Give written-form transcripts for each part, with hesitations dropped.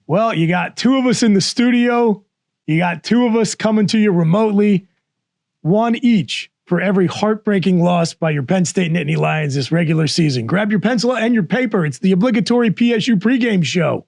Well, you got two of us in the studio. You got two of us coming to you remotely, one each for every heartbreaking loss by your Penn State Nittany Lions this regular season. Grab your pencil and your paper. It's the obligatory PSU pregame show.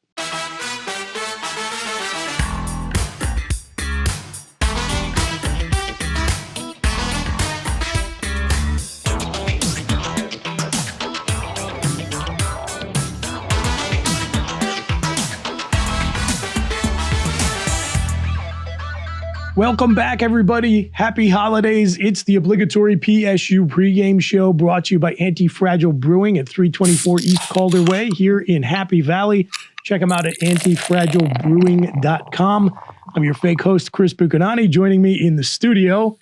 Welcome back, everybody. Happy holidays. It's the obligatory PSU pregame show brought to you by Anti-Fragile Brewing at 324 East Calder Way here in Happy Valley. Check them out at antifragilebrewing.com. I'm your fake host, Chris Buchignani. Joining me in the studio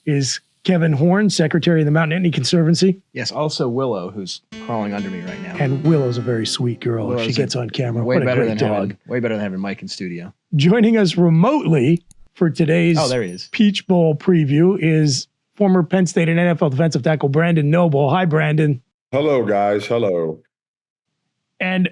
is Kevin Horne, Secretary of the Mount Nittany Conservancy. Yes, also Willow, who's crawling under me right now. And Willow's a very sweet girl. Willow's if she gets on camera. Way better than dog. Way better than having Mike in studio. Joining us remotely for today's Peach Bowl preview is former Penn State and NFL defensive tackle Brandon Noble. Hi, Brandon. Hello, guys. Hello. And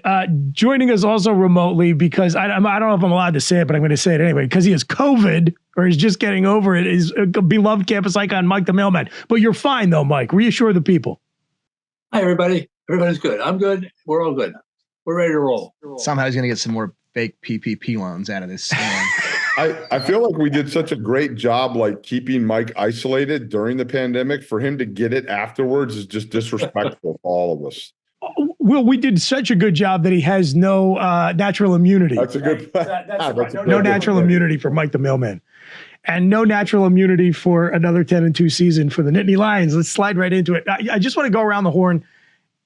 joining us also remotely, because I don't know if I'm allowed to say it, but I'm going to say it anyway, because he has COVID or is just getting over it, is a beloved campus icon, Mike The Mailman. But you're fine, though, Mike. Reassure the people. Hi, everybody. Everybody's good. I'm good. We're all good. We're ready to roll. Somehow he's going to get some more fake PPP loans out of this. I feel like we did such a great job like keeping Mike isolated during the pandemic. For him to get it afterwards is just disrespectful for all of us. Well, we did such a good job that he has no natural immunity. That's a good no natural immunity for Mike The Mailman. And no natural immunity for another 10-2 season for the Nittany Lions. Let's slide right into it. I just want to go around the horn.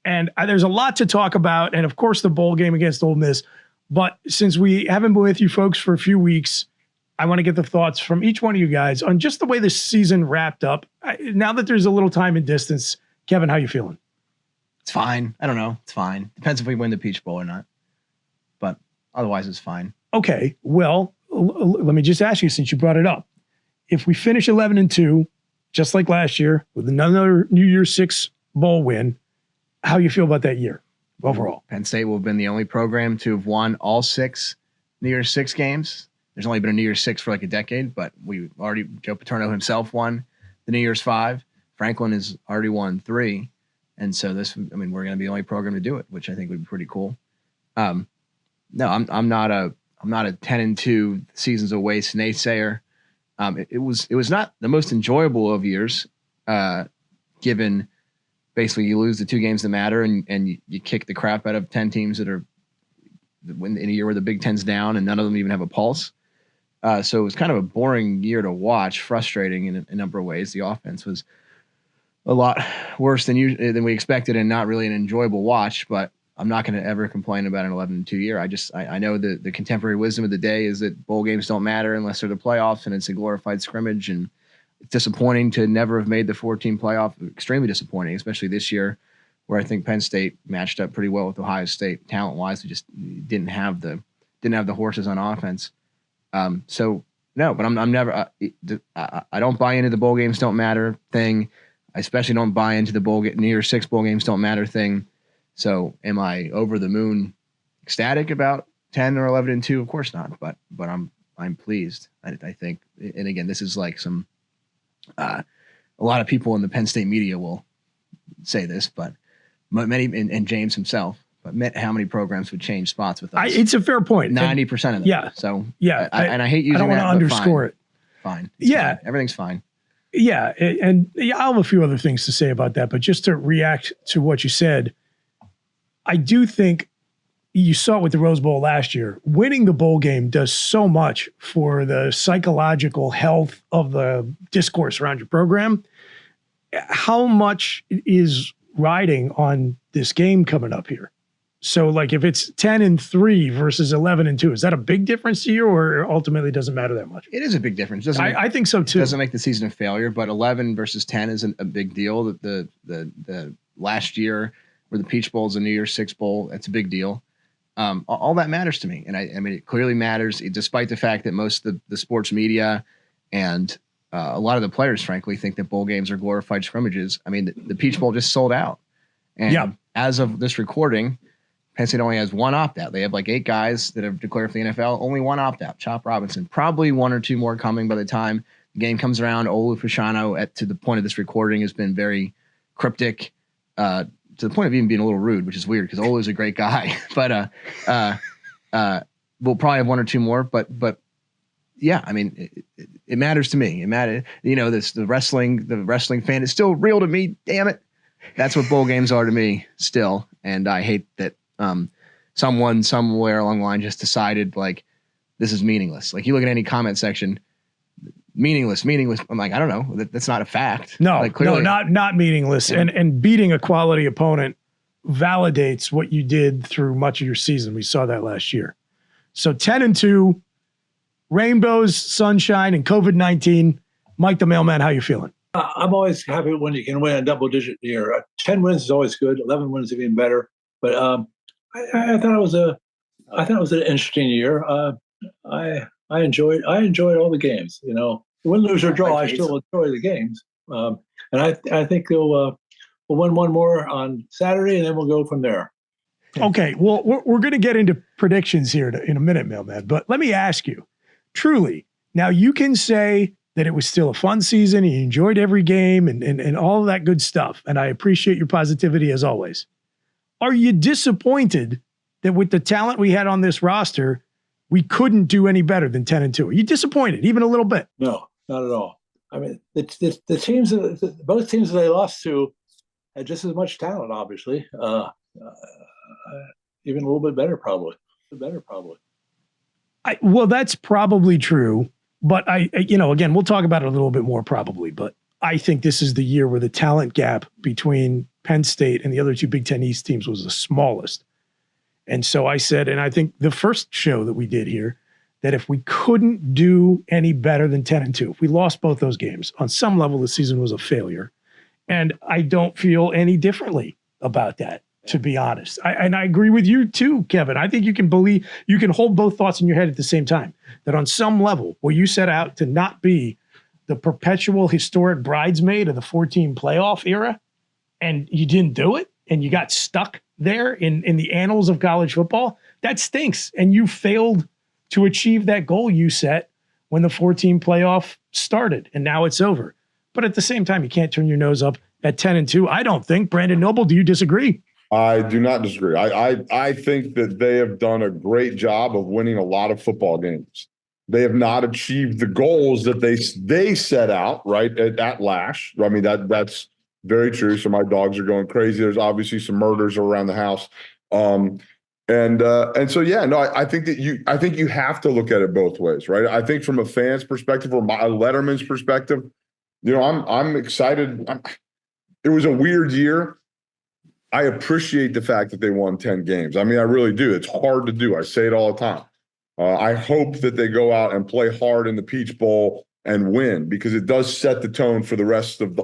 And there's a lot to talk about. And, of course, the bowl game against Ole Miss. But since we haven't been with you folks for a few weeks, I want to get the thoughts from each one of you guys on just the way this season wrapped up. Now that there's a little time and distance, Kevin, how you feeling? It's fine. I don't know. It's fine. Depends if we win the Peach Bowl or not. But otherwise, it's fine. Okay. Well, let me just ask you, since you brought it up, if we finish 11-2, just like last year, with another New Year's Six bowl win, how you feel about that year overall? Penn State will have been the only program to have won all 6 New Year's Six games. There's only been a New Year's Six for like a decade, but Joe Paterno himself won the New Year's 5. Franklin has already won 3. And so we're going to be the only program to do it, which I think would be pretty cool. No, I'm not a 10-2 seasons of waste naysayer. It was not the most enjoyable of years, given basically you lose the 2 games that matter and you kick the crap out of 10 teams that are in a year where the Big Ten's down and none of them even have a pulse. So it was kind of a boring year to watch, frustrating in a number of ways. The offense was a lot worse than we expected and not really an enjoyable watch, but I'm not going to ever complain about an 11-2 year. I know the contemporary wisdom of the day is that bowl games don't matter unless they're the playoffs and it's a glorified scrimmage, and it's disappointing to never have made the 14 playoff. Extremely disappointing, especially this year where I think Penn State matched up pretty well with Ohio State talent-wise. We just didn't have the horses on offense. So no, but I'm never. I don't buy into the bowl games don't matter thing. I especially don't buy into the New Year's Six bowl games don't matter thing. So am I over the moon ecstatic about 10 or 11-2? Of course not. But I'm pleased. I think, and again, this is like some a lot of people in the Penn State media will say this, but many and James himself. But how many programs would change spots with us? It's a fair point. 90% of them. Yeah. So yeah, I hate using that. I don't want to underscore it. Fine. Yeah. Fine. Everything's fine. Yeah. And I'll have a few other things to say about that, but just to react to what you said, I do think you saw it with the Rose Bowl last year. Winning the bowl game does so much for the psychological health of the discourse around your program. How much is riding on this game coming up here? So, like, if it's 10-3 versus 11-2, is that a big difference to you, or ultimately doesn't matter that much? It is a big difference. I think so too. It doesn't make the season a failure, but 11 versus 10 isn't a big deal. The last year where the Peach Bowl is a New Year's Six bowl, that's a big deal. All that matters to me, and I mean, it clearly matters, despite the fact that most of the sports media and a lot of the players, frankly, think that bowl games are glorified scrimmages. I mean, the Peach Bowl just sold out, and as of this recording, Penn State only has one opt-out. They have like 8 guys that have declared for the NFL, only one opt-out, Chop Robinson. Probably 1 or 2 more coming by the time the game comes around. Ole Miss, to the point of this recording, has been very cryptic, to the point of even being a little rude, which is weird because Ole is a great guy. But we'll probably have 1 or 2 more. But yeah, I mean, it matters to me. It matters, the wrestling fan is still real to me. Damn it. That's what bowl games are to me still. And I hate that someone somewhere along the line just decided like this is meaningless. Like you look at any comment section, meaningless. I'm like, I don't know. That's not a fact. No, like, clearly, not meaningless. And beating a quality opponent validates what you did through much of your season. We saw that last year. So 10-2, rainbows, sunshine, and COVID-19. Mike the Mailman, how you feeling? I'm always happy when you can win a double-digit year. 10 wins is always good. 11 wins is even better. But I thought it was an interesting year. I enjoyed all the games. Win, lose, or draw. I still enjoy the games. And I think we'll win one more on Saturday, and then we'll go from there. Okay, well, we're going to get into predictions here in a minute, Mailman. But let me ask you, truly, now you can say that it was still a fun season, you enjoyed every game and all of that good stuff, and I appreciate your positivity as always. Are you disappointed that with the talent we had on this roster, we couldn't do any better than 10-2? Are you disappointed, even a little bit? No, not at all. I mean, the teams, both teams that they lost to had just as much talent, obviously. Even a little bit better, probably. Well, that's probably true. But again, we'll talk about it a little bit more probably. But I think this is the year where the talent gap between Penn State and the other 2 Big Ten East teams was the smallest. And so I said, and I think the first show that we did here, that if we couldn't do any better than 10-2, if we lost both those games, on some level, the season was a failure. And I don't feel any differently about that, to be honest. And I agree with you too, Kevin. I think you can hold both thoughts in your head at the same time, that on some level where you set out to not be the perpetual historic bridesmaid of the 14 playoff era, and you didn't do it, and you got stuck there in the annals of college football, that stinks. And you failed to achieve that goal you set when the 14 playoff started, and now it's over. But at the same time, you can't turn your nose up at 10-2. I don't think. Brandon Noble, do you disagree? I do not disagree. I think that they have done a great job of winning a lot of football games. They have not achieved the goals that they set out, right, at Lash. I mean, that's very true. So my dogs are going crazy. There's obviously some murders around the house. And so, yeah, no, I think you have to look at it both ways, right? I think from a fan's perspective or a Letterman's perspective, I'm excited. It was a weird year. I appreciate the fact that they won 10 games. I mean, I really do. It's hard to do. I say it all the time. I hope that they go out and play hard in the Peach Bowl and win, because it does set the tone for the rest of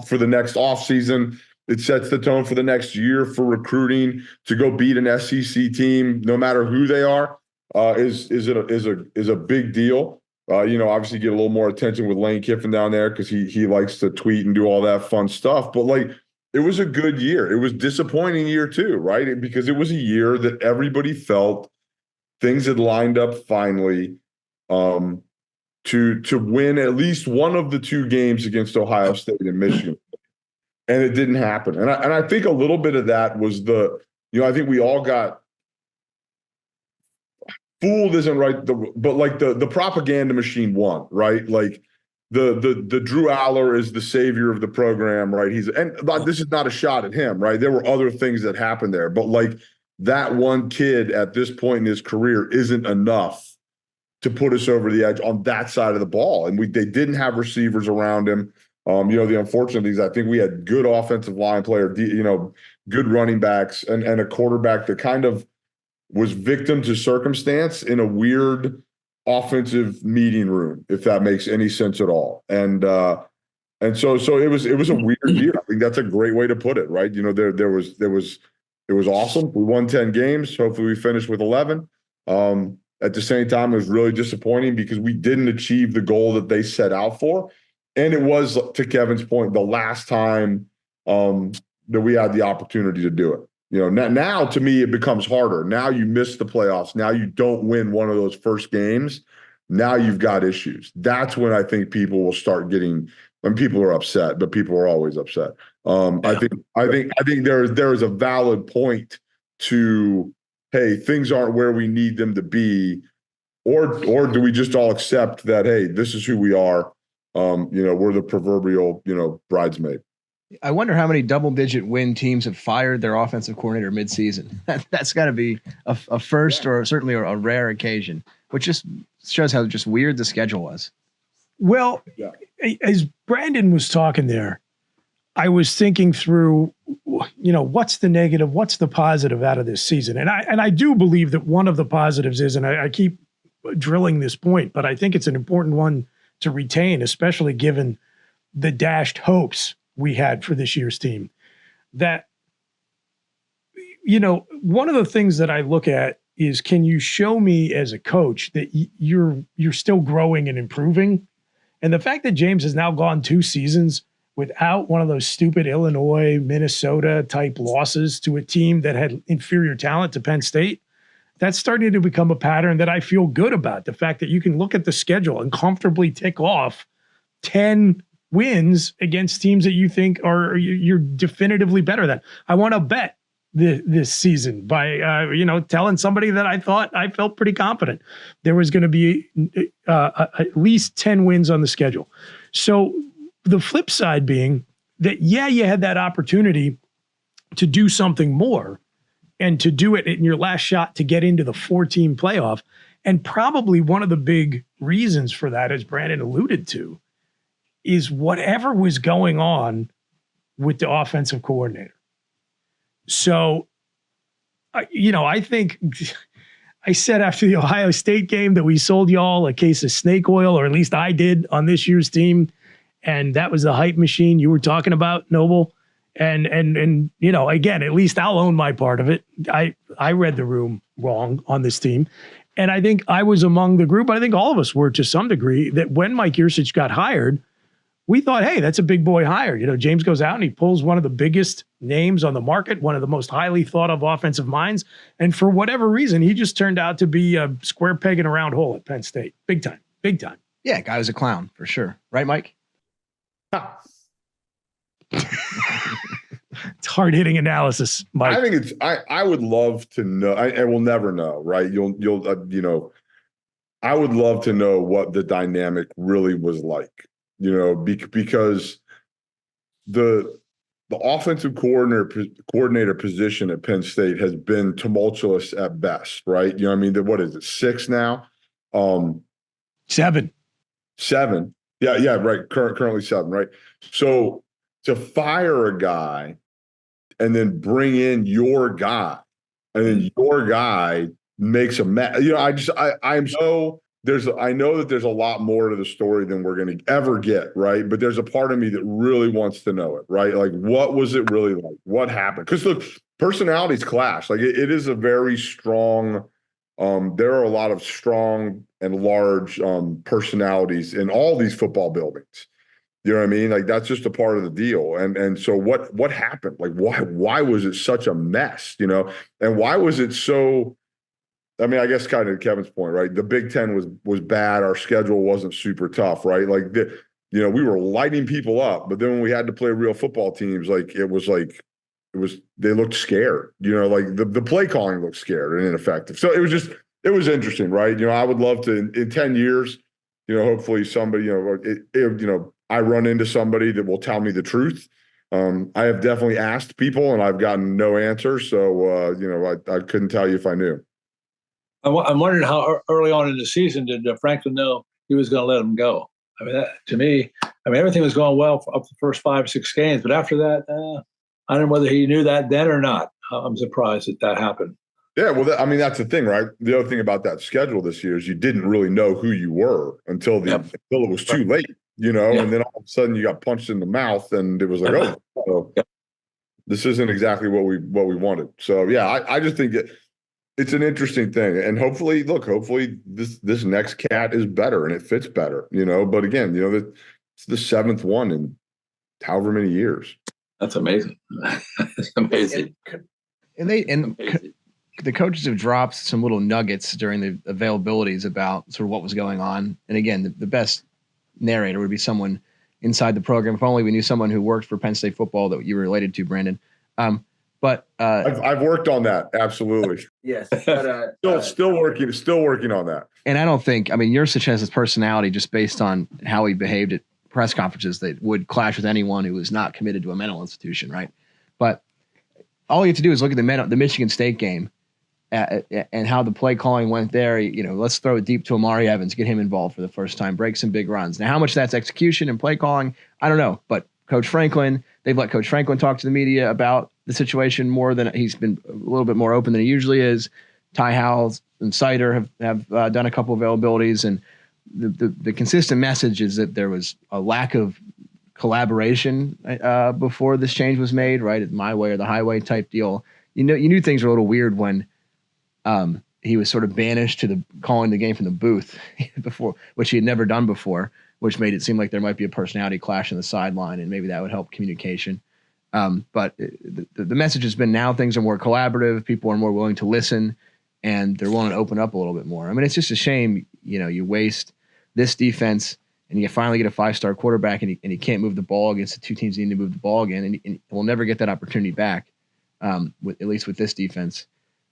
for the next offseason. It sets the tone for the next year for recruiting to go beat an SEC team, no matter who they are, is a big deal. Obviously get a little more attention with Lane Kiffin down there because he likes to tweet and do all that fun stuff. But it was a good year. It was a disappointing year too, right? Because it was a year that everybody felt things had lined up finally to win at least one of the 2 games against Ohio State and Michigan. And it didn't happen. And I think a little bit of that was I think we all got fooled isn't right, but the propaganda machine won, right? Like the Drew Aller is the savior of the program, right? This is not a shot at him, right? There were other things that happened there, but that one kid at this point in his career isn't enough to put us over the edge on that side of the ball. And they didn't have receivers around him. The unfortunate thing is I think we had good offensive line player, good running backs and a quarterback that kind of was victim to circumstance in a weird offensive meeting room, if that makes any sense at all. And so it was a weird year. I think that's a great way to put it, right? It was awesome. We won 10 games. Hopefully we finished with 11. At the same time, it was really disappointing because we didn't achieve the goal that they set out for. And it was, to Kevin's point, the last time that we had the opportunity to do it. Now to me, it becomes harder. Now you miss the playoffs. Now you don't win one of those first games. Now you've got issues. That's when I think people will start getting, when people are upset, but people are always upset. I think there is a valid point to, hey, things aren't where we need them to be, or do we just all accept that, hey, this is who we are? We're the proverbial, bridesmaid. I wonder how many double-digit win teams have fired their offensive coordinator midseason. That's got to be a first, or certainly a rare occasion, which just shows how just weird the schedule was. Well, as Brandon was talking there, I was thinking through, what's the negative, what's the positive out of this season, and I do believe that one of the positives is, and I keep drilling this point, but I think it's an important one to retain, especially given the dashed hopes we had for this year's team. That, one of the things that I look at is, can you show me as a coach that you're still growing and improving? And the fact that James has now gone 2 seasons without one of those stupid Illinois, Minnesota type losses to a team that had inferior talent to Penn State, that's starting to become a pattern that I feel good about. The fact that you can look at the schedule and comfortably tick off 10 wins against teams that you think you're definitively better than. I want to bet this season by telling somebody that I thought I felt pretty confident there was going to be at least 10 wins on the schedule. So the flip side being that, you had that opportunity to do something more and to do it in your last shot to get into the 4-team playoff. And probably one of the big reasons for that, as Brandon alluded to, is whatever was going on with the offensive coordinator. So, I think I said after the Ohio State game that we sold y'all a case of snake oil, or at least I did, on this year's team. And that was the hype machine you were talking about, Noble. And again, at least I'll own my part of it. I read the room wrong on this team. And I think I was among the group, I think all of us were to some degree, that when Mike Yurcich got hired, we thought, hey, that's a big boy hire. James goes out and he pulls one of the biggest names on the market, one of the most highly thought of offensive minds. And for whatever reason, he just turned out to be a square peg in a round hole at Penn State. Big time. Big time. Yeah, guy was a clown for sure. Right, Mike? It's hard-hitting analysis, Mike. I think I would love to know. I will never know, right? I would love to know what the dynamic really was like, because the offensive coordinator position at Penn State has been tumultuous at best, right? What is it, 6 now? 7. 7. Yeah, right. Currently 7, right? So to fire a guy and then bring in your guy, and then your guy makes a mess. I know that there's a lot more to the story than we're going to ever get, right? But there's a part of me that really wants to know it, right? Like, what was it really like? What happened? Because look, personalities clash. Like, it is a very strong. There are a lot of strong and large personalities in all these football buildings. You know what I mean? Like, that's just a part of the deal. And so what happened? Like, why was it such a mess? And why was it so? I mean, I guess kind of Kevin's point, right? The Big Ten was bad. Our schedule wasn't super tough, right? Like, we were lighting people up, but then when we had to play real football teams, they looked scared. Like the play calling looked scared and ineffective. So it was interesting, right? I would love to in 10 years, hopefully somebody, I run into somebody that will tell me the truth. I have definitely asked people and I've gotten no answer. So, I couldn't tell you if I knew. I'm wondering how early on in the season did Franklin know he was going to let him go? I mean, to me, everything was going well for up the first 5 or 6 games, but after that, I don't know whether he knew that then or not. I'm surprised that happened. Yeah, well, that's the thing, right? The other thing about that schedule this year is you didn't really know who you were until it was too late, and then all of a sudden you got punched in the mouth, and it was like, this isn't exactly what we wanted. So yeah, I just think it's an interesting thing, and hopefully this next cat is better and it fits better, But again, it's the 7th one in however many years. That's amazing. That's amazing. The coaches have dropped some little nuggets during the availabilities about sort of what was going on. And again, the best narrator would be someone inside the program. If only we knew someone who worked for Penn State football that you were related to, Brandon. But I've worked on that. Absolutely. Yes. But, still working on that. And I don't think, I mean, Yurcich has his personality just based on how he behaved at press conferences that would clash with anyone who was not committed to a mental institution, right? But all you have to do is look at the Michigan State game and how the play calling went there. You know, let's throw it deep to Amari Evans, get him involved for the first time, break some big runs. Now, how much that's execution and play calling, I don't know. But Coach Franklin, they've let Coach Franklin talk to the media about the situation more than he's been a little bit more open than he usually is. Ty Howell and Sider have done a couple of availabilities, and the consistent message is that there was a lack of collaboration before this change was made, right? It's my way or the highway type deal. You knew things were a little weird when he was sort of banished to calling the game from the booth before, which he had never done before, which made it seem like there might be a personality clash in the sideline, and maybe that would help communication. But the message has been now things are more collaborative, people are more willing to listen, and they're willing to open up a little bit more. I mean, it's just a shame, you waste this defense and you finally get a 5-star quarterback and he can't move the ball against the two teams that need to move the ball again, and we'll never get that opportunity back, at least with this defense.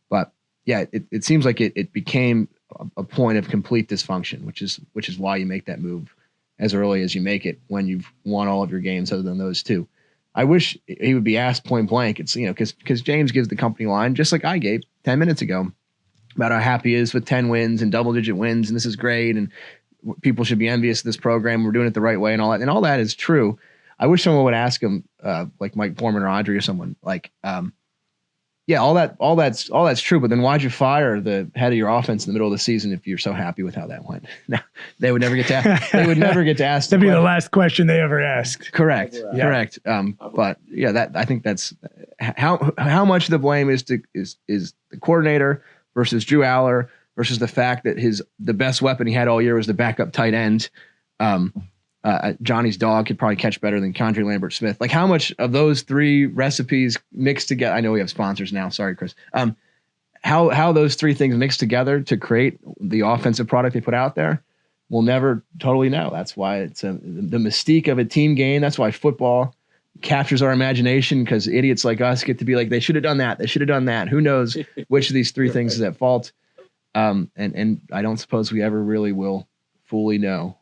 But yeah, it seems like it became a point of complete dysfunction, which is why you make that move as early as you make it when you've won all of your games other than those two. I wish he would be asked point blank. It's, because James gives the company line, just like I gave 10 minutes ago, about how happy he is with 10 wins and double-digit wins, and this is great, and people should be envious of this program. We're doing it the right way and all that. And all that is true. I wish someone would ask him, like Mike Foreman or Audrey or someone, like, yeah, all that's true. But then why'd you fire the head of your offense in the middle of the season if you're so happy with how that went? Now they would never get to ask. That'd be the last question they ever asked. Correct. Yeah. Correct. But yeah, I think that's how much of the blame is the coordinator versus Drew Aller versus the fact that the best weapon he had all year was the backup tight end. Johnny's dog could probably catch better than Condre Lambert-Smith. Like, how much of those three recipes mixed together? I know we have sponsors now. Sorry, Chris. How those three things mixed together to create the offensive product they put out there, we'll never totally know. That's why it's the mystique of a team game. That's why football captures our imagination, because idiots like us get to be like, they should have done that. They should have done that. Who knows which of these three things is at fault? And I don't suppose we ever really will fully know.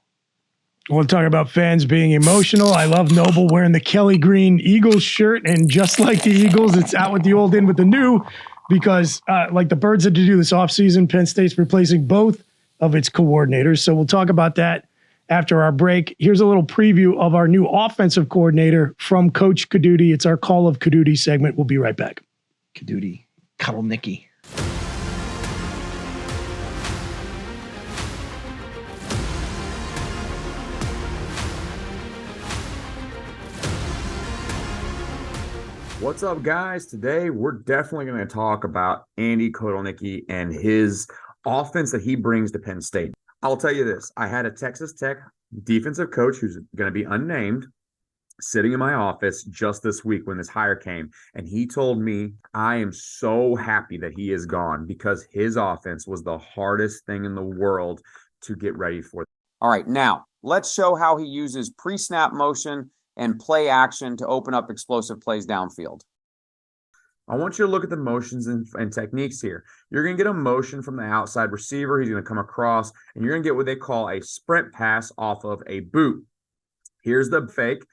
We'll talk about fans being emotional. I love Noble wearing the Kelly Green Eagles shirt, and just like the Eagles, it's out with the old, in with the new, because like the Birds had to do this offseason, Penn State's replacing both of its coordinators. So we'll talk about that after our break. Here's a little preview of our new offensive coordinator from Coach Caduti. It's our Call of Caduti segment. We'll be right back. Caduti, Cuddle Nicky. What's up, guys? Today, we're definitely going to talk about Andy Kotelnicki and his offense that he brings to Penn State. I'll tell you this. I had a Texas Tech defensive coach who's going to be unnamed sitting in my office just this week when this hire came, and he told me, I am so happy that he is gone because his offense was the hardest thing in the world to get ready for. All right, now let's show how he uses pre-snap motion and play action to open up explosive plays downfield. I want you to look at the motions and techniques here. You're going to get a motion from the outside receiver. He's going to come across, and you're going to get what they call a sprint pass off of a boot. Here's the fake.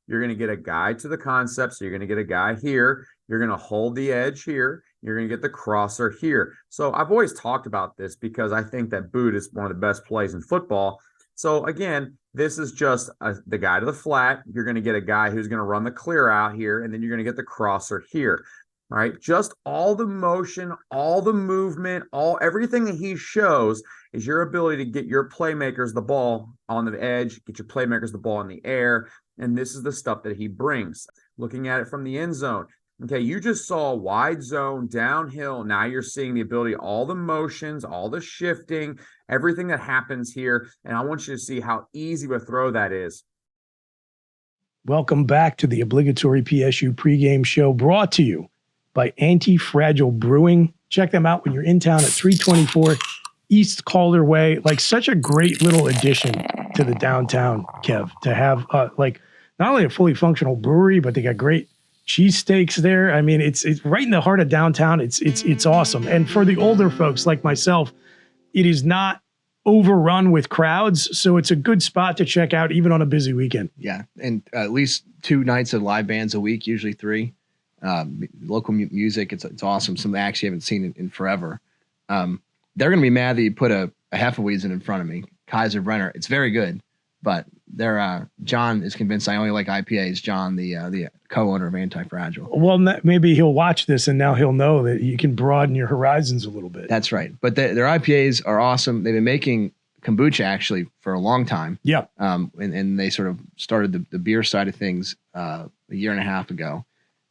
You're going to get a guy to the concept, so you're going to get a guy here. You're going to hold the edge here. You're going to get the crosser here. So I've always talked about this because I think that boot is one of the best plays in football. So again, this is just the guy to the flat. You're going to get a guy who's going to run the clear out here, and then you're going to get the crosser here. All right, just all the motion, all the movement, everything that he shows is your ability to get your playmakers the ball on the edge, get your playmakers the ball in the air, and this is the stuff that he brings. Looking at it from the end zone. Okay, you just saw a wide zone downhill. Now you're seeing the ability, all the motions, all the shifting, everything that happens here. And I want you to see how easy of a throw that is. Welcome back to the Obligatory PSU Pregame Show, brought to you by Anti-Fragile Brewing. Check them out when you're in town at 324 East Calder Way. Like, such a great little addition to the downtown, Kev, to have like not only a fully functional brewery, but they got great cheesesteaks there. I mean, it's right in the heart of downtown. It's awesome. And for the older folks like myself, it is not overrun with crowds, so it's a good spot to check out even on a busy weekend. Yeah, and at least 2 nights of live bands a week, usually 3. Local music, it's awesome. Some acts you haven't seen in forever. They're going to be mad that you put a Hefeweizen in front of me, Kaiser Brenner. It's very good, but John is convinced I only like IPAs. John, the co-owner of Anti-Fragile. Well, maybe he'll watch this and now he'll know that you can broaden your horizons a little bit. That's right. But their IPAs are awesome. They've been making kombucha actually for a long time. Yeah. And they sort of started the beer side of things a year and a half ago,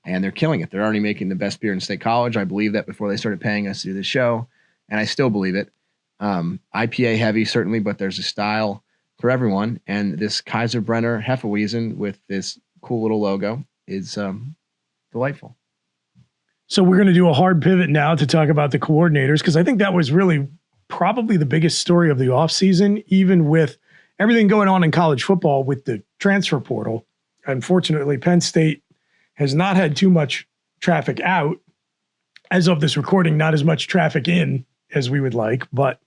and they're killing it. They're already making the best beer in State College. I believe that before they started paying us to do the show, and I still believe it. IPA heavy, certainly, but there's a style for everyone. And this Kaiser Brenner Hefeweizen with this cool little logo is delightful. So we're going to do a hard pivot now to talk about the coordinators, because I think that was really probably the biggest story of the offseason, even with everything going on in college football with the transfer portal. Unfortunately, Penn State has not had too much traffic out. As of this recording, not as much traffic in as we would like, but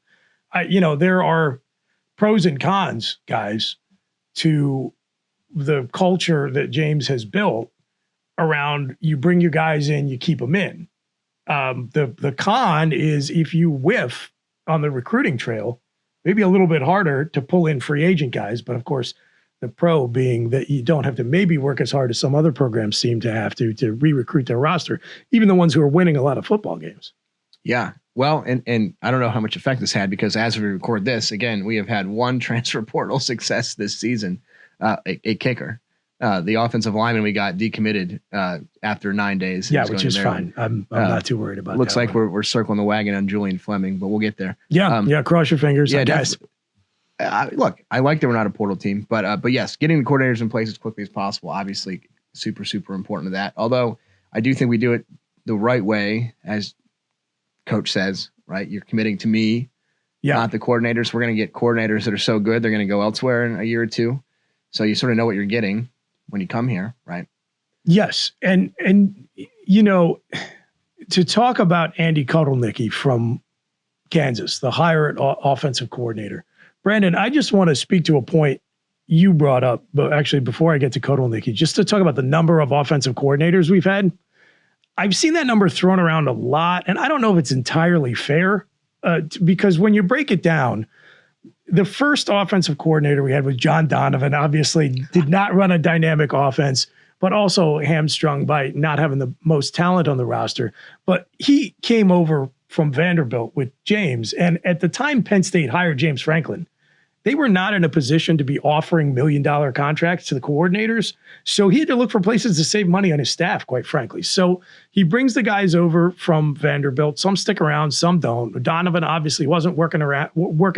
there are pros and cons, guys, to the culture that James has built around you bring your guys in, you keep them in. The con is if you whiff on the recruiting trail, maybe a little bit harder to pull in free agent guys. But of course, the pro being that you don't have to maybe work as hard as some other programs seem to have to re-recruit their roster, even the ones who are winning a lot of football games. Yeah. Well, and I don't know how much effect this had, because as we record this, again, we have had one transfer portal success this season, a kicker. The offensive lineman we got decommitted after 9 days. Yeah, which is fine. I'm not too worried about looks that. Looks like we're circling the wagon on Julian Fleming, but we'll get there. Yeah, cross your fingers. Yeah, guys. Look, I like that we're not a portal team, but yes, getting the coordinators in place as quickly as possible, obviously super, super important to that. Although I do think we do it the right way, as Coach says, right? You're committing to me, not the coordinators. We're going to get coordinators that are so good, they're going to go elsewhere in a year or two. So you sort of know what you're getting when you come here, right? Yes. And to talk about Andy Kotelnicki from Kansas, the hire offensive coordinator, Brandon, I just want to speak to a point you brought up, but actually before I get to Kotelnicki, just to talk about the number of offensive coordinators we've had. I've seen that number thrown around a lot, and I don't know if it's entirely fair because when you break it down, the first offensive coordinator we had was John Donovan, obviously did not run a dynamic offense, but also hamstrung by not having the most talent on the roster. But he came over from Vanderbilt with James, and at the time Penn State hired James Franklin, they were not in a position to be offering $1 million contracts to the coordinators. So he had to look for places to save money on his staff, quite frankly. So he brings the guys over from Vanderbilt. Some stick around, some don't. Donovan obviously wasn't working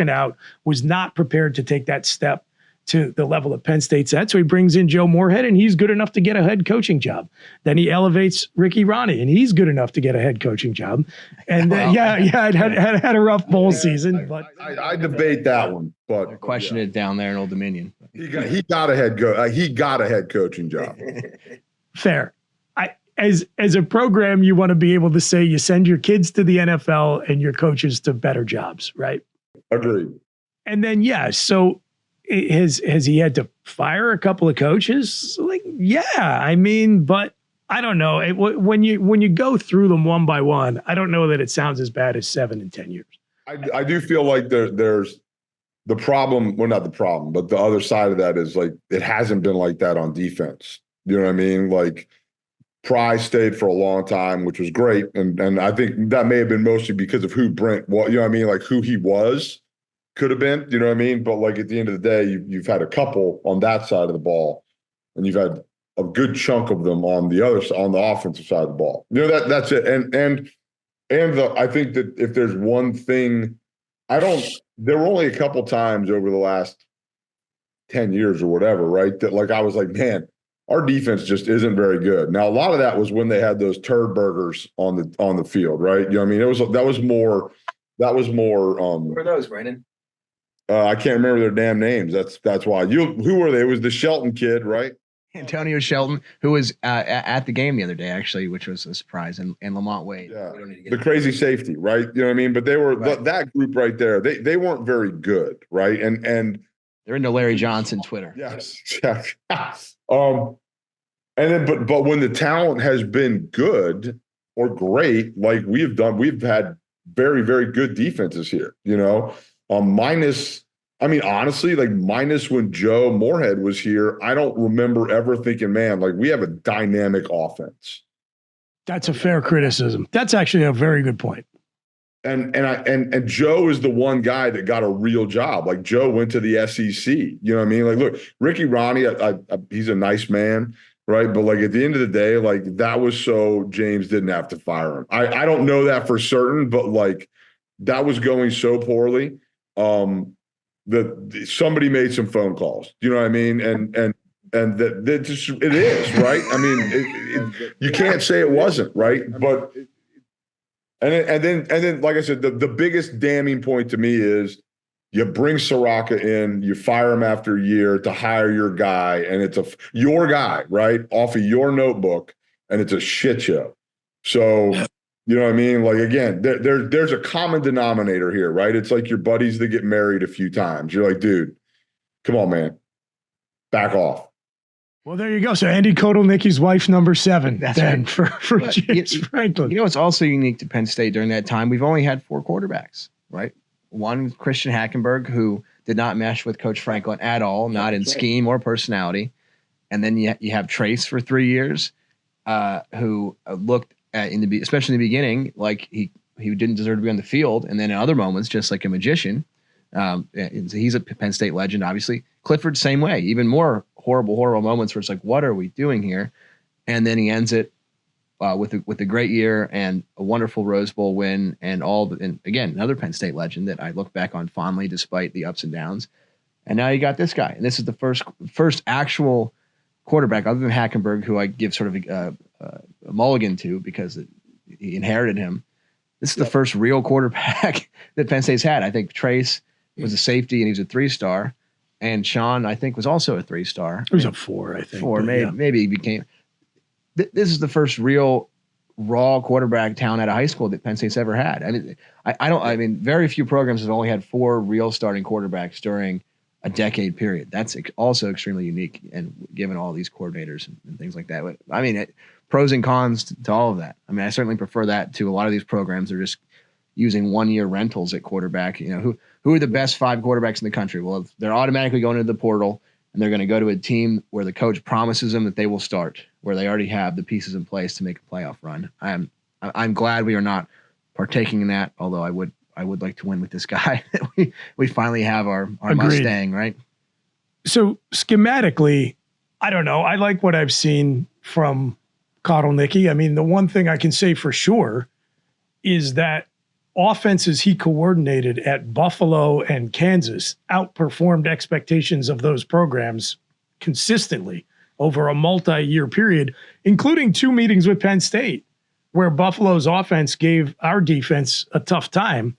out, was not prepared to take that step to the level that Penn State's at. So he brings in Joe Moorhead, and he's good enough to get a head coaching job. Then he elevates Ricky Ronnie, and he's good enough to get a head coaching job. And had a rough bowl season. But I debate that one. But they're questioning it down there in Old Dominion. He got a head coaching job. Fair. As a program, you want to be able to say you send your kids to the NFL and your coaches to better jobs, right? Agreed. And then so has he had to fire a couple of coaches? Like, yeah, I mean, but I don't know. When you go through them one by one, I don't know that it sounds as bad as 7 and 10 years. I do feel like there's the problem. Well, not the problem, but the other side of that is like it hasn't been like that on defense. You know what I mean? Like Pry stayed for a long time, which was great, and I think that may have been mostly because of who Brent was. You know what I mean? Like who he was. Could have been, you know what I mean? But like at the end of the day, you've had a couple on that side of the ball, and you've had a good chunk of them on the other side, on the offensive side of the ball. You know, that's it. And I think that if there's one thing, there were only a couple times over the last 10 years or whatever, right? That like I was like, man, our defense just isn't very good. Now, a lot of that was when they had those turd burgers on the field, right? You know what I mean? That was more Who are those, Brandon? I can't remember their damn names. That's why. Who were they? It was the Shelton kid, right? Antonio Shelton, who was at the game the other day, actually, which was a surprise, and Lamont Wade. Yeah, the crazy safety, right? You know what I mean? But they were that group right there. They weren't very good, right? And they're into Larry Johnson Twitter. Yes, yeah. And then but when the talent has been good or great, like we've had very, very good defenses here. You know, minus when Joe Moorhead was here, I don't remember ever thinking, man, like we have a dynamic offense. That's a fair criticism. That's actually a very good point. And Joe is the one guy that got a real job. Like Joe went to the SEC. You know what I mean? Like, look, Ricky Ronnie, he's a nice man, right? But like at the end of the day, like that was so James didn't have to fire him. I don't know that for certain, but like that was going so poorly. That somebody made some phone calls, you know what I mean? And that just, it is, right? I mean, you can't say it wasn't, right? But and then like I said, the biggest damning point to me is you bring Soraka in, you fire him after a year to hire your guy, and it's your guy, right? Off of your notebook, and it's a shit show. So you know what I mean? Like, again, there's a common denominator here, right? It's like your buddies that get married a few times. You're like, dude, come on, man. Back off. Well, there you go. So Andy Kotelnicki's wife, number 7. That's then right. for James Franklin. You know what's also unique to Penn State during that time? We've only had 4 quarterbacks, right? One, Christian Hackenberg, who did not mesh with Coach Franklin at all, not in scheme or personality. And then you have Trace for 3 years, who looked especially in the beginning, like he didn't deserve to be on the field, and then in other moments, just like a magician. He's a Penn State legend, obviously. Clifford, same way, even more horrible moments where it's like, what are we doing here? And then he ends it with a great year and a wonderful Rose Bowl win, and again, another Penn State legend that I look back on fondly despite the ups and downs. And now you got this guy, and this is the first actual quarterback other than Hackenberg, who I give sort of a mulligan to because he inherited him. This is the first real quarterback that Penn State's had. I think Trace was a safety and he was a 3-star, and Sean, I think, was also a 3-star. It was a 4, I think. 4, maybe he became. This is the first real raw quarterback talent out of high school that Penn State's ever had. I mean, very few programs have only had 4 real starting quarterbacks during a decade period. That's also extremely unique, and given all these coordinators and things like that. But I mean, pros and cons to all of that. I mean, I certainly prefer that to a lot of these programs. They're just using 1-year rentals at quarterback. You know, who are the best 5 quarterbacks in the country? Well, they're automatically going into the portal, and they're going to go to a team where the coach promises them that they will start, where they already have the pieces in place to make a playoff run. I'm glad we are not partaking in that, although I would like to win with this guy. we finally have our Mustang, right? So schematically, I don't know. I like what I've seen from Kotelnicki. I mean, the one thing I can say for sure is that offenses he coordinated at Buffalo and Kansas outperformed expectations of those programs consistently over a multi-year period, including 2 meetings with Penn State, where Buffalo's offense gave our defense a tough time.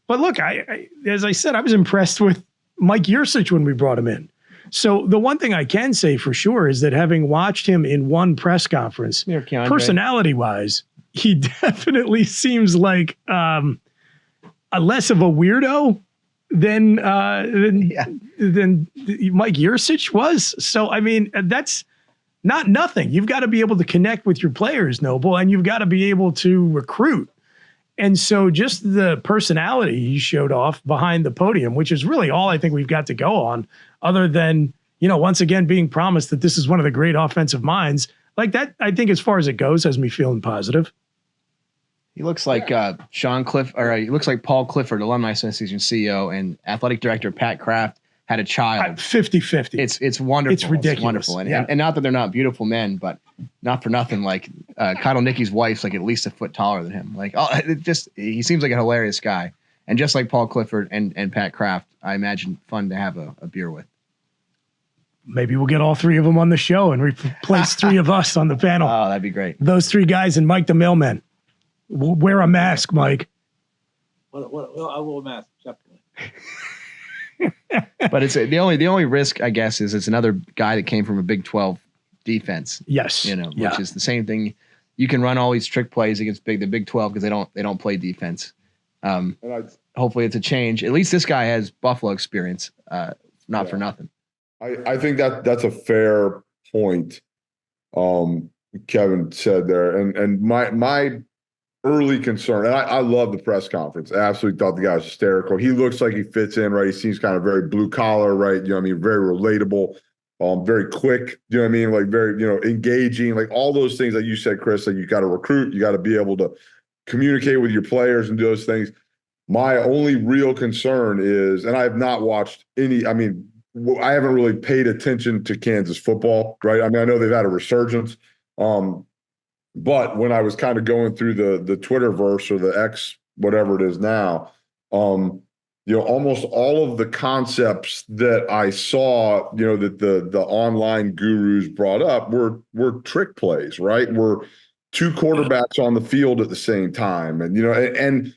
But look, as I said, I was impressed with Mike Yursich when we brought him in. So the one thing I can say for sure is that having watched him in one press conference, personality-wise, he definitely seems like a less of a weirdo than Mike Yursich was. So, I mean, that's not nothing. You've got to be able to connect with your players, Noble, and you've got to be able to recruit. And so just the personality he showed off behind the podium, which is really all I think we've got to go on, other than, once again, being promised that this is one of the great offensive minds. Like that, I think as far as it goes, has me feeling positive. He looks like he looks like Paul Clifford, Alumni Association CEO, and athletic director Pat Kraft had a child. 50-50. It's wonderful. It's ridiculous. It's wonderful. And not that they're not beautiful men, but not for nothing, like Kotelnicki's wife's like at least a foot taller than him. Like, he seems like a hilarious guy. And just like Paul Clifford and Pat Kraft, I imagine fun to have a beer with. Maybe we'll get all three of them on the show and replace three of us on the panel. Oh, that'd be great. Those three guys and Mike the Mailman. Wear a mask, Mike. Well, I will mask. But it's the only risk, I guess, is it's another guy that came from a Big 12 defense. Yes. Which is the same thing. You can run all these trick plays against the Big 12 because they don't play defense. Hopefully it's a change. At least this guy has Buffalo experience, not for nothing. I think that's a fair point. Kevin said there, and my early concern, and I love the press conference. I absolutely thought the guy was hysterical. He looks like he fits in, right? He seems kind of very blue collar, right? You know what I mean? Very relatable, very quick, you know what I mean? Like very, engaging, like all those things that you said, Chris, like you got to recruit, you got to be able to communicate with your players and do those things. My only real concern is, and I have not watched any, I haven't really paid attention to Kansas football, right? I mean, I know they've had a resurgence. But when I was kind of going through the Twitterverse or the X, whatever it is now, almost all of the concepts that I saw, that the online gurus brought up were trick plays, right? Were two quarterbacks on the field at the same time. And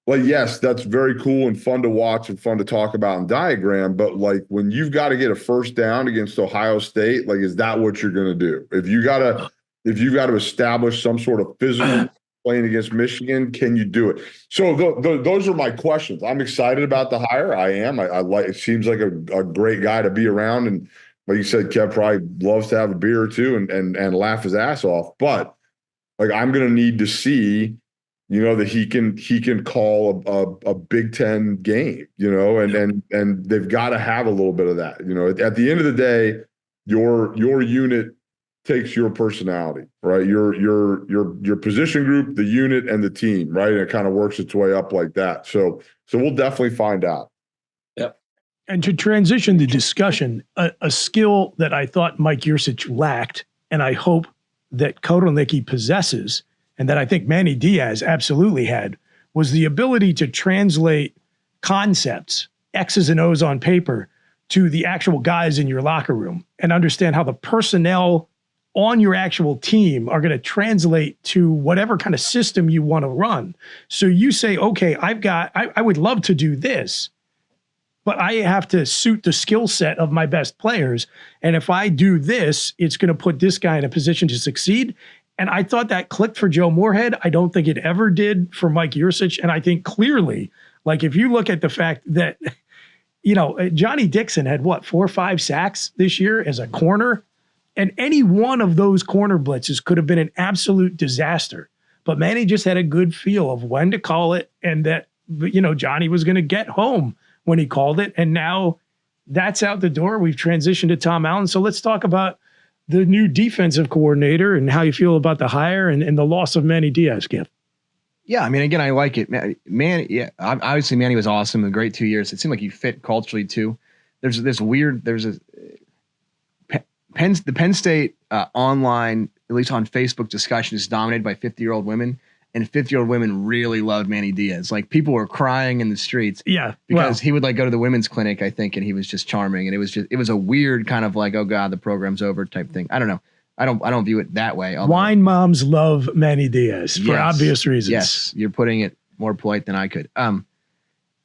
like, yes, that's very cool and fun to watch and fun to talk about and diagram. But like when you've got to get a first down against Ohio State, like, is that what you're going to do? If you've got to establish some sort of physical playing against Michigan, can you do it? So those are my questions. I'm excited about the hire. I am. I like. It seems like a great guy to be around. And like you said, Kev probably loves to have a beer or two and laugh his ass off. But like I'm going to need to see, that he can call a Big Ten game, and they've got to have a little bit of that. At the end of the day, your unit takes your personality, right? Your position group, the unit, and the team, right? And it kind of works its way up like that. So we'll definitely find out. Yep. And to transition the discussion, a skill that I thought Mike Yurcich lacked, and I hope that Kotelnicki possesses, and that I think Manny Diaz absolutely had, was the ability to translate concepts, X's and O's on paper, to the actual guys in your locker room and understand how the personnel on your actual team are going to translate to whatever kind of system you want to run. So you say, okay, I would love to do this, but I have to suit the skill set of my best players. And if I do this, it's going to put this guy in a position to succeed. And I thought that clicked for Joe Moorhead. I don't think it ever did for Mike Yurcich. And I think clearly, like if you look at the fact that, Johnny Dixon had 4 or 5 sacks this year as a corner. And any one of those corner blitzes could have been an absolute disaster. But Manny just had a good feel of when to call it and that, Johnny was going to get home when he called it. And now that's out the door. We've transitioned to Tom Allen. So let's talk about the new defensive coordinator and how you feel about the hire and the loss of Manny Diaz, Kev. Yeah, I mean, again, I like it. Manny, yeah, obviously Manny was awesome. A great 2 years. It seemed like he fit culturally too. The Penn State online, at least on Facebook discussion, is dominated by 50-year-old women, and 50-year-old women really loved Manny Diaz. Like people were crying in the streets, because he would like go to the women's clinic, I think, and he was just charming, and it was a weird kind of like, oh god, the program's over type thing. I don't know. I don't view it that way. Wine moms love Manny Diaz for obvious reasons. Yes, you're putting it more polite than I could.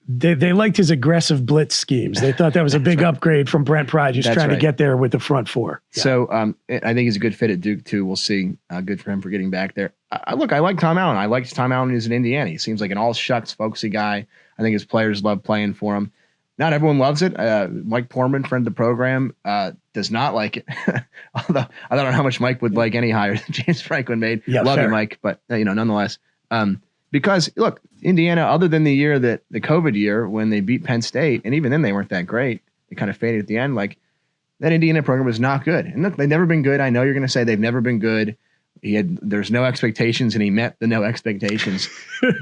They liked his aggressive blitz schemes. They thought that was a big upgrade from Brent Pry, just trying to get there with the front four. Yeah. So I think he's a good fit at Duke too. We'll see. Good for him for getting back there. I like Tom Allen. I liked Tom Allen who's in Indiana. He seems like an all shucks, folksy guy. I think his players love playing for him. Not everyone loves it. Mike Portman, friend of the program, does not like it. Although I don't know how much Mike would like any hire that James Franklin made. Yeah, love you, Mike, but nonetheless. Because look, Indiana, other than the COVID year when they beat Penn State, and even then they weren't that great. They kind of faded at the end. Like that Indiana program was not good. And look, they've never been good. I know you're going to say they've never been good. There's no expectations, and he met the no expectations.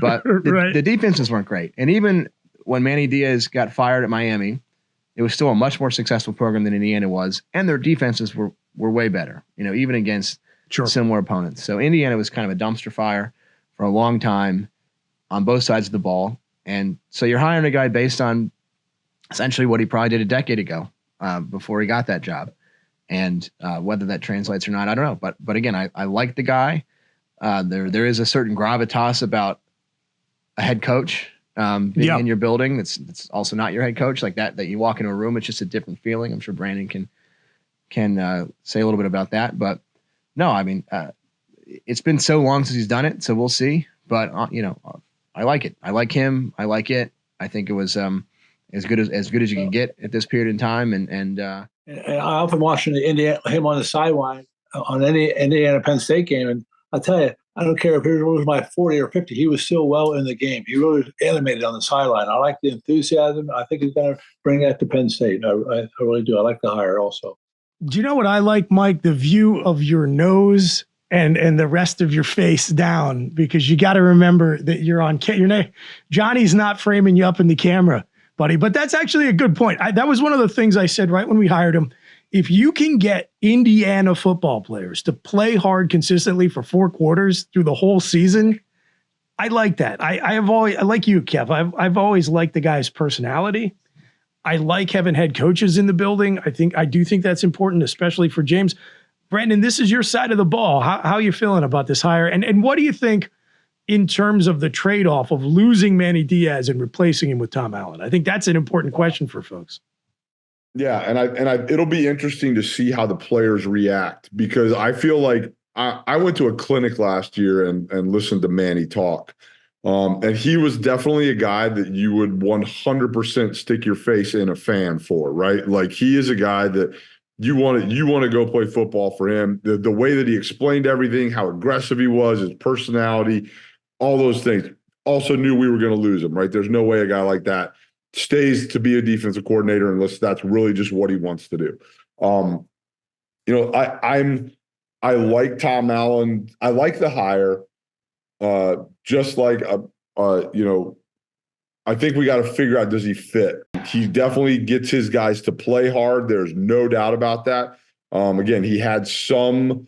But the defenses weren't great. And even when Manny Diaz got fired at Miami, it was still a much more successful program than Indiana was, and their defenses were way better. Even against similar opponents. So Indiana was kind of a dumpster fire for a long time on both sides of the ball. And so you're hiring a guy based on essentially what he probably did a decade ago before he got that job. And whether that translates or not, I don't know. But again, I like the guy. There is a certain gravitas about a head coach being in your building. That's also not your head coach, like that you walk into a room, it's just a different feeling. I'm sure Brandon can say a little bit about that. But no, I mean, it's been so long since he's done it, so we'll see. But I like it. I like him. I like it. I think it was as good as you can get at this period in time. And I often watching him on the sideline on any Indiana Penn State game, and I'll tell you, I don't care if it was my 40 or 50, he was still well in the game. He really was animated on the sideline. I like the enthusiasm. I think he's going to bring that to Penn State. I really do. I like the hire also. Do you know what I like, Mike? The view of your nose and the rest of your face down, because you got to remember that you're on Johnny's not framing you up in the camera, buddy. But that's actually a good point. That was one of the things I said right when we hired him. If you can get Indiana football players to play hard consistently for 4 quarters through the whole season, I like that. I like you, Kev. I've always liked the guy's personality. I like having head coaches in the building. I do think that's important, especially for James. Brandon, this is your side of the ball. How are you feeling about this hire? And what do you think in terms of the trade-off of losing Manny Diaz and replacing him with Tom Allen? I think that's an important question for folks. Yeah, and it'll be interesting to see how the players react, because I feel like I went to a clinic last year and listened to Manny talk. And he was definitely a guy that you would 100% stick your face in a fan for, right? Like, he is a guy that you want to go play football for him. The way that he explained everything, how aggressive he was, his personality, all those things. Also knew we were going to lose him, right? There's no way a guy like that stays to be a defensive coordinator unless that's really just what he wants to do. I like Tom Allen. I like the hire. Just like I think we got to figure out, does he fit? He definitely gets his guys to play hard. There's no doubt about that. Again, he had some,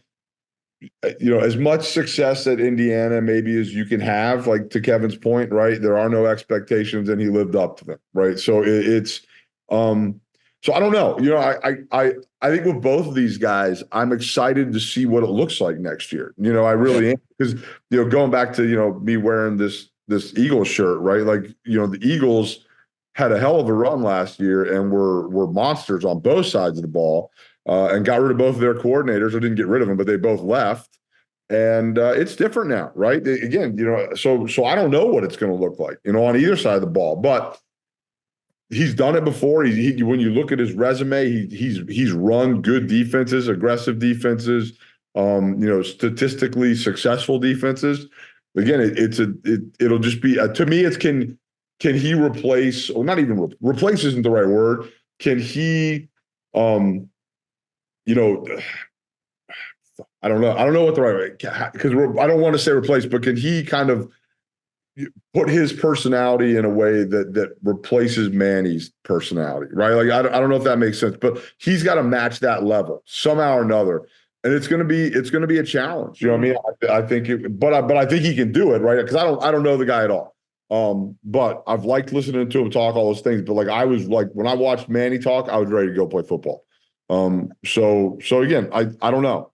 as much success at Indiana maybe as you can have, like to Kevin's point, right? There are no expectations, and he lived up to them, right? So so I don't know. I think with both of these guys, I'm excited to see what it looks like next year. I really am, because going back to me wearing this Eagles shirt, right? Like, the Eagles had a hell of a run last year and were monsters on both sides of the ball, and got rid of both of their coordinators. Or didn't get rid of them, but they both left. And it's different now, right? Again, so I don't know what it's going to look like, on either side of the ball, but he's done it before. He when you look at his resume, he's run good defenses, aggressive defenses, statistically successful defenses. Again, it'll just be to me. It's can he replace, or not even replace isn't the right word. Can he, I don't know. I don't know what the right way, because I don't want to say replace, but can he kind of put his personality in a way that replaces Manny's personality, right? Like, I don't know if that makes sense, but he's got to match that level somehow or another. And it's going to be a challenge. You know what I mean? I think but I think he can do it, right? Because I don't know the guy at all. But I've liked listening to him talk all those things. But like, I was like, when I watched Manny talk, I was ready to go play football. So again, I don't know.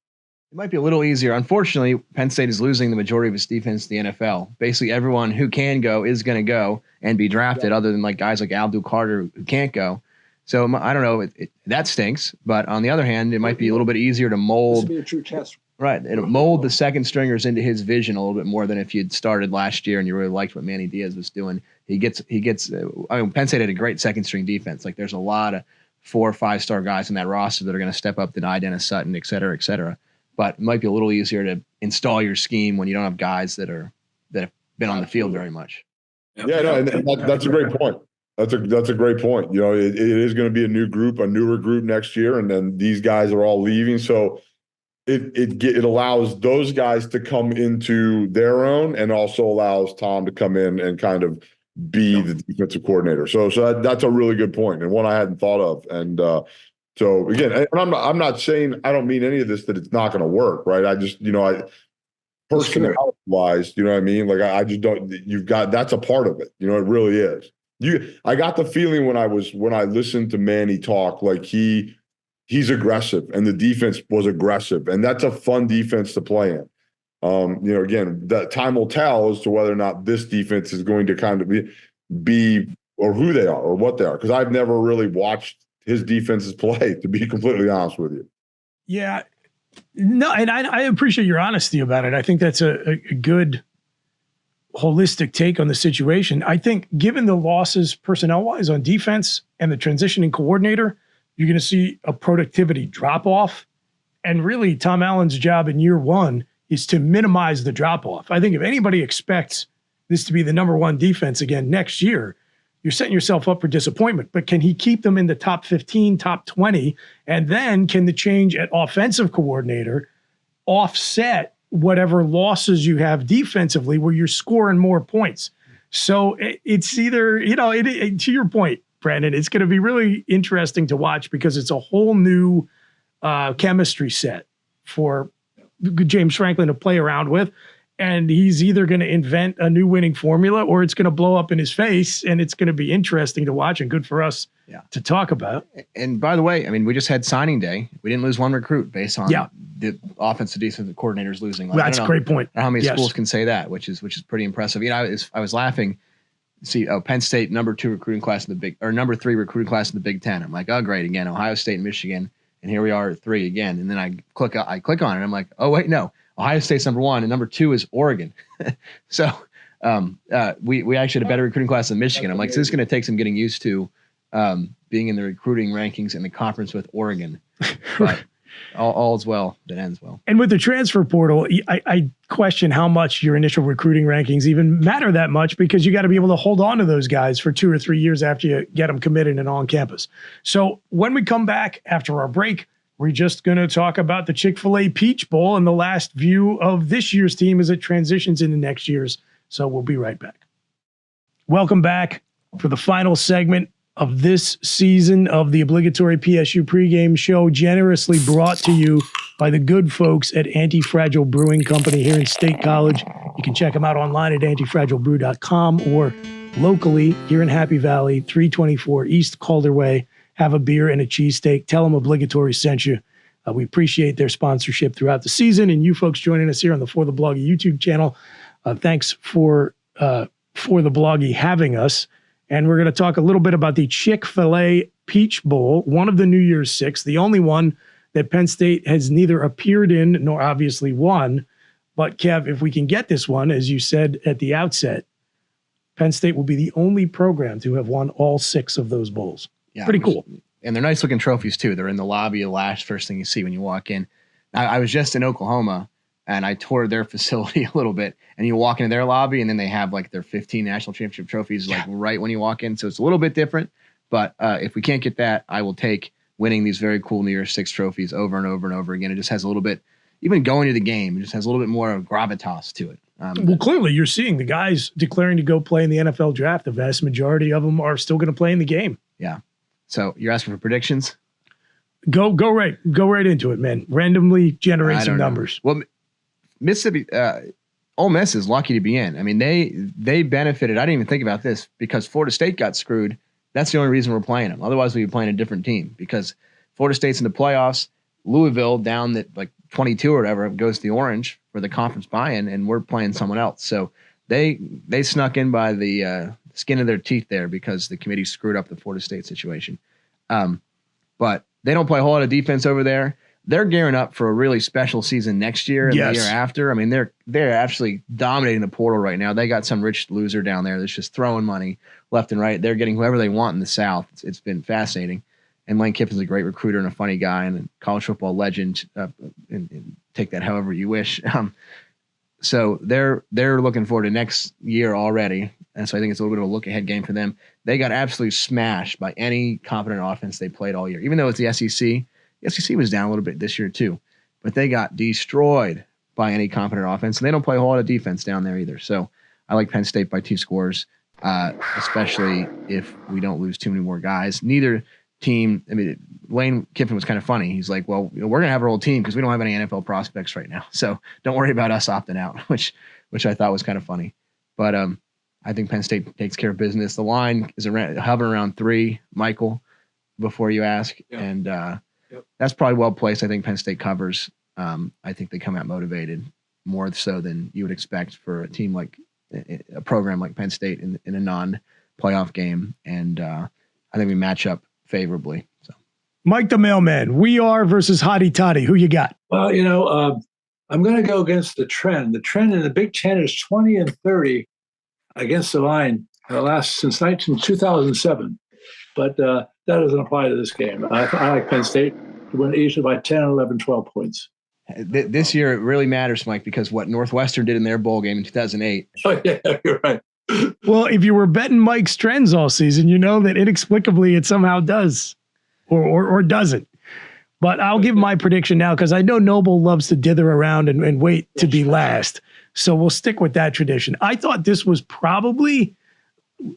It might be a little easier. Unfortunately, Penn State is losing the majority of its defense to the NFL. Basically, everyone who can go is going to go and be drafted, other than like guys like Abdul Carter who can't go. So I don't know. That stinks. But on the other hand, it might be a little bit easier to mold. This would be a true test. Right. It'll mold the second stringers into his vision a little bit more than if you'd started last year and you really liked what Manny Diaz was doing. He gets. Penn State had a great second string defense. Like, there's a lot of 4 or 5 star guys in that roster that are going to step up to Dennis Sutton, et cetera, et cetera. But it might be a little easier to install your scheme when you don't have guys that have been on the field very much. Yeah, no, and that's a great point. That's a great point. It is going to be a newer group next year, and then these guys are all leaving, so it allows those guys to come into their own, and also allows Tom to come in and kind of be the defensive coordinator. So that's a really good point, and one I hadn't thought of. And so again, and I'm not saying, I don't mean any of this that it's not going to work, right? I just, personality wise, you know what I mean? Like, I just don't. That's a part of it. It really is. I got the feeling when I listened to Manny talk, like he he's aggressive, and the defense was aggressive, and that's a fun defense to play in. Again, that time will tell as to whether or not this defense is going to kind of be or who they are or what they are, because I've never really watched his defenses play, to be completely honest with you. Yeah. No, and I appreciate your honesty about it. I think that's a good holistic take on the situation. I think given the losses personnel-wise on defense and the transitioning coordinator, you're going to see a productivity drop-off. And really, Tom Allen's job in year one is to minimize the drop-off. I think if anybody expects this to be the number one defense again next year, you're setting yourself up for disappointment. But can he keep them in the top 15, top 20? And then can the change at offensive coordinator offset whatever losses you have defensively where you're scoring more points? So it's either, to your point, Brandon, it's going to be really interesting to watch because it's a whole new chemistry set for James Franklin to play around with. And he's either going to invent a new winning formula or it's going to blow up in his face, and it's going to be interesting to watch and good for us to talk about. And by the way, I mean, we just had signing day. We didn't lose one recruit based on the offensive defensive coordinators losing. Like, that's a great point. I don't know how many schools can say that, which is pretty impressive. I was laughing. See, Penn State number 3 recruiting class in the Big Ten. I'm like, oh, great, again, Ohio State and Michigan, and here we are at 3 again. And then I click on it, and I'm like, oh wait, no. Ohio State's number 1 and number 2 is Oregon. So we actually had a better recruiting class than Michigan. I'm like, so this is going to take some getting used to being in the recruiting rankings in the conference with Oregon. But all's well that ends well. And with the transfer portal, I question how much your initial recruiting rankings even matter that much, because you got to be able to hold on to those guys for 2 or 3 years after you get them committed and on campus. So when we come back after our break, we're just going to talk about the Chick-fil-A Peach Bowl and the last view of this year's team as it transitions into next year's. So we'll be right back. Welcome back for the final segment of this season of the Obligatory PSU Pregame Show, generously brought to you by the good folks at Anti-Fragile Brewing Company here in State College. You can check them out online at antifragilebrew.com or locally here in Happy Valley, 324 East Calder Way. Have a beer and a cheesesteak. Tell them Obligatory sent you. We appreciate their sponsorship throughout the season, and you folks joining us here on the For the Bloggy YouTube channel. Thanks for the Bloggy having us. And we're going to talk a little bit about the Chick-fil-A Peach Bowl, one of the New Year's Six, the only one that Penn State has neither appeared in nor obviously won. But Kev, if we can get this one, as you said at the outset, Penn State will be the only program to have won all 6 of those bowls. Yeah, pretty cool. And they're nice looking trophies too. They're in the lobby of Lash, first thing you see when you walk in. I was just in Oklahoma and I toured their facility a little bit, and you walk into their lobby and then they have like their 15 national championship trophies like right when you walk in. So it's a little bit different, but if we can't get that, I will take winning these very cool New Year's Six trophies over and over and over again. It just has a little bit, even going to the game, it just has a little bit more of gravitas to it. Well, clearly you're seeing the guys declaring to go play in the NFL draft. The vast majority of them are still going to play in the game. Yeah. So you're asking for predictions? Go right into it, man. Randomly generate some numbers. Well, Mississippi, Ole Miss is lucky to be in. I mean, they benefited. I didn't even think about this because Florida State got screwed. That's the only reason we're playing them. Otherwise, we'd be playing a different team because Florida State's in the playoffs. Louisville down at like 22 or whatever goes to the Orange for the conference buy-in, and we're playing someone else. So they snuck in by the skin of their teeth there because the committee screwed up the Florida State situation. But they don't play a whole lot of defense over there. They're gearing up for a really special season next year and the year after. I mean, they're actually dominating the portal right now. They got some rich loser down there that's just throwing money left and right. They're getting whoever they want in the South. It's been fascinating. And Lane Kiffin's a great recruiter and a funny guy and a college football legend. And take that however you wish. So they're looking forward to next year already. And so I think it's a little bit of a look-ahead game for them. They got absolutely smashed by any competent offense they played all year. Even though it's the SEC was down a little bit this year too. But they got destroyed by any competent offense. And they don't play a whole lot of defense down there either. So I like Penn State by 2 scores, especially if we don't lose too many more guys. Neither team, I mean, Lane Kiffin was kind of funny. He's like, well, we're going to have our old team because we don't have any NFL prospects right now. So don't worry about us opting out, which I thought was kind of funny. But I think Penn State takes care of business. The line is hovering around 3, Michael, before you ask. Yeah. And that's probably well placed. I think Penn State covers. I think they come out motivated more so than you would expect for a team like a program like Penn State in a non-playoff game. And I think we match up favorably. So, Mike the Mailman, we are versus Hottie Toddy. Who you got? Well, I'm going to go against the trend. The trend in the Big Ten is 20-30 against the line since 2007. But that doesn't apply to this game. I like Penn State to win easily by 10, 11, 12 points. This year it really matters, Mike, because what Northwestern did in their bowl game in 2008. Oh, yeah, you're right. Well, if you were betting Mike's trends all season, you know that inexplicably it somehow does or doesn't. But I'll give my prediction now because I know Noble loves to dither around and wait to be last. So we'll stick with that tradition. I thought this was probably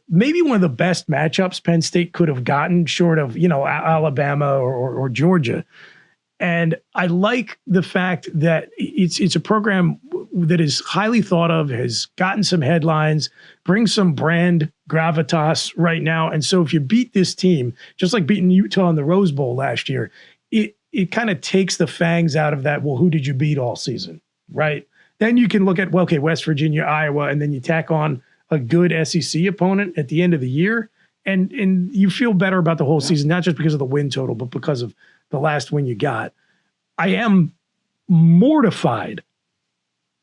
maybe one of the best matchups Penn State could have gotten, short of, Alabama or Georgia. And I like the fact that it's a program that is highly thought of, has gotten some headlines, brings some brand gravitas right now. And so if you beat this team, just like beating Utah in the Rose Bowl last year, it kind of takes the fangs out of that. Well, who did you beat all season, right? Then you can look at, West Virginia, Iowa, and then you tack on a good SEC opponent at the end of the year. And you feel better about the whole season, not just because of the win total, but because of the last win you got. I am mortified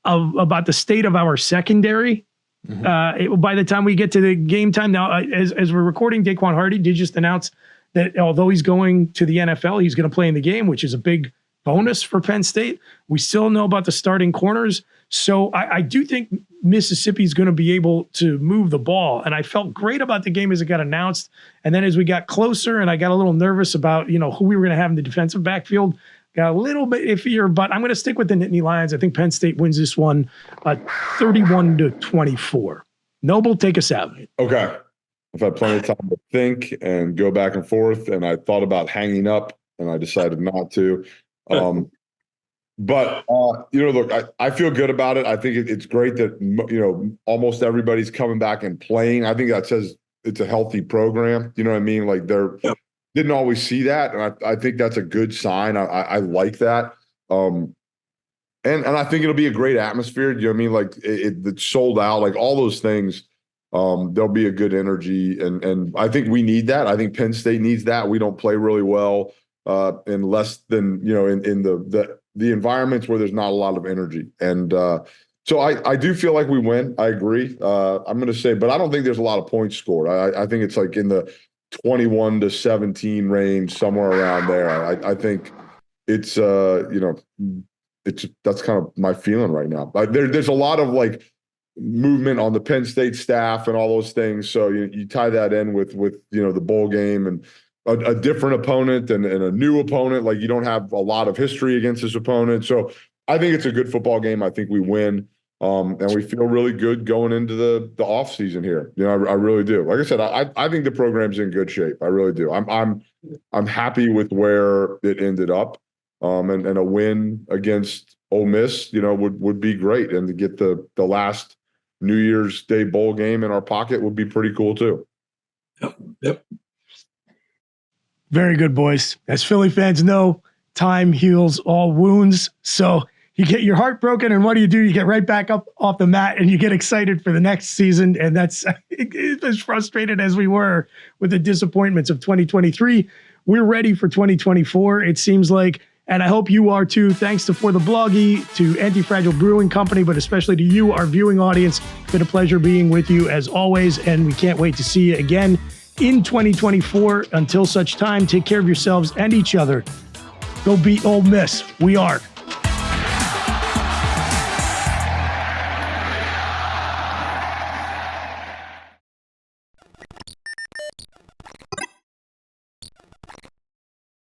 about the state of our secondary. By the time we get to the game time now, as we're recording, Daquan Hardy did just announce that although he's going to the NFL, he's going to play in the game, which is a big bonus for Penn State. We still know about the starting corners. So I do think Mississippi is going to be able to move the ball. And I felt great about the game as it got announced. And then as we got closer and I got a little nervous about, who we were going to have in the defensive backfield, got a little bit iffier, but I'm going to stick with the Nittany Lions. I think Penn State wins this one 31-24. Noble, take us out. Okay. I've had plenty of time to think and go back and forth, and I thought about hanging up, and I decided not to. But look, I feel good about it. I think it's great that, almost everybody's coming back and playing. I think that says it's a healthy program. You know what I mean? Like didn't always see that. And I think that's a good sign. I like that. And I think it'll be a great atmosphere. You know what I mean? Like it's sold out, like all those things. There'll be a good energy. And I think we need that. I think Penn State needs that. We don't play really well in less than, in the environments where there's not a lot of energy. And so I do feel like we win. I agree. I'm going to say, but I don't think there's a lot of points scored. I think it's like in the 21-17 range, somewhere around there. I think it's that's kind of my feeling right now. But there's a lot of like movement on the Penn State staff and all those things. So you tie that in with the bowl game and a different opponent and a new opponent. Like you don't have a lot of history against this opponent. So I think it's a good football game. I think we win. And we feel really good going into the off season here. I really do. Like I said, I think the program's in good shape. I really do. I'm happy with where it ended up. And a win against Ole Miss, would be great. And to get the last New Year's Day bowl game in our pocket would be pretty cool too. Yep. Very good, boys. As Philly fans know, time heals all wounds. So you get your heart broken, and what do? You get right back up off the mat, and you get excited for the next season. And that's as frustrated as we were with the disappointments of 2023. We're ready for 2024, it seems like, and I hope you are too. Thanks to For the Bloggy, to Anti-Fragile Brewing Company, but especially to you, our viewing audience. It's been a pleasure being with you as always, and we can't wait to see you again in 2024. Until such time, take care of yourselves and each other. Go beat Ole Miss. We are